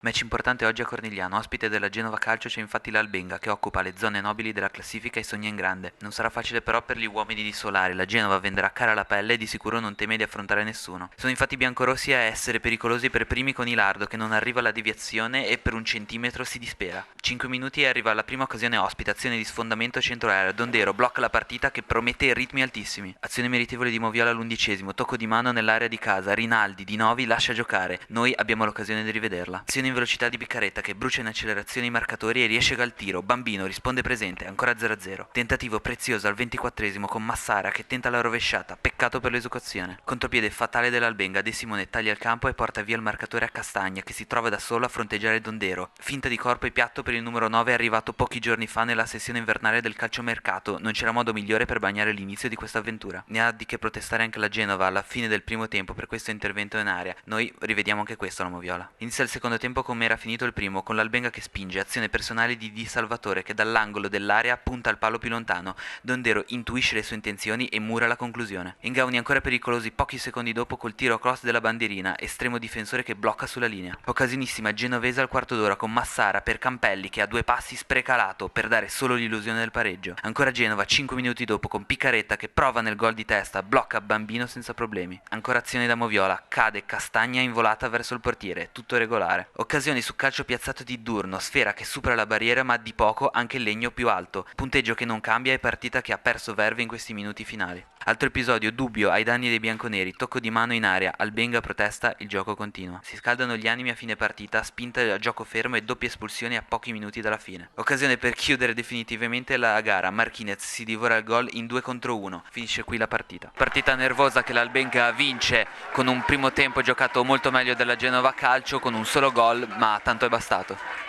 Match importante oggi a Cornigliano, ospite della Genova Calcio c'è infatti l'Albenga che occupa le zone nobili della classifica e sogna in grande. Non sarà facile però per gli uomini di Solari, la Genova venderà cara la pelle e di sicuro non teme di affrontare nessuno. Sono infatti i biancorossi a essere pericolosi per primi con Ilardo che non arriva alla deviazione e per un centimetro si dispera. 5 minuti e arriva la prima occasione ospite, azione di sfondamento centro area, Dondero blocca la partita che promette ritmi altissimi. Azione meritevole di Moviola all'11°, tocco di mano nell'area di casa, Rinaldi di Novi lascia giocare, noi abbiamo l'occasione di rivederla. Azione in velocità di Piccaretta che brucia in accelerazione i marcatori e riesce al tiro, Bambino risponde presente, ancora 0-0. Tentativo prezioso al 24° con Massara che tenta la rovesciata, peccato per l'esecuzione. Contropiede fatale dell'Albenga, De Simone taglia il campo e porta via il marcatore a Castagna che si trova da solo a fronteggiare Dondero. Finta di corpo e piatto per il numero 9 arrivato pochi giorni fa nella sessione invernale del calciomercato, non c'era modo migliore per bagnare l'inizio di questa avventura. Ne ha di che protestare anche la Genova alla fine del primo tempo per questo intervento in area, noi rivediamo anche questo alla Moviola. Inizia il secondo tempo come era finito il primo, con l'Albenga che spinge, azione personale di Di Salvatore che dall'angolo dell'area punta al palo più lontano, Dondero intuisce le sue intenzioni e mura la conclusione. Ingauni ancora pericolosi pochi secondi dopo col tiro a cross della bandierina, estremo difensore che blocca sulla linea. Occasionissima genovese al quarto d'ora con Massara per Campelli che a 2 passi spreca lato per dare solo l'illusione del pareggio. Ancora Genova 5 minuti dopo con Piccaretta che prova nel gol di testa, blocca Bambino senza problemi. Ancora azione da Moviola, cade Castagna in volata verso il portiere, tutto regolare. Occasioni su calcio piazzato di Durno, sfera che supera la barriera ma di poco anche il legno più alto. Punteggio che non cambia e partita che ha perso verve in questi minuti finali. Altro episodio dubbio ai danni dei bianconeri, tocco di mano in area, Albenga protesta, il gioco continua. Si scaldano gli animi a fine partita, spinta a gioco fermo e doppie espulsioni a pochi minuti dalla fine. Occasione per chiudere definitivamente la gara, Marquinez si divora il gol in 2 contro 1, finisce qui la partita. Partita nervosa che l'Albenga vince con un primo tempo giocato molto meglio della Genova Calcio con un solo gol, ma tanto è bastato.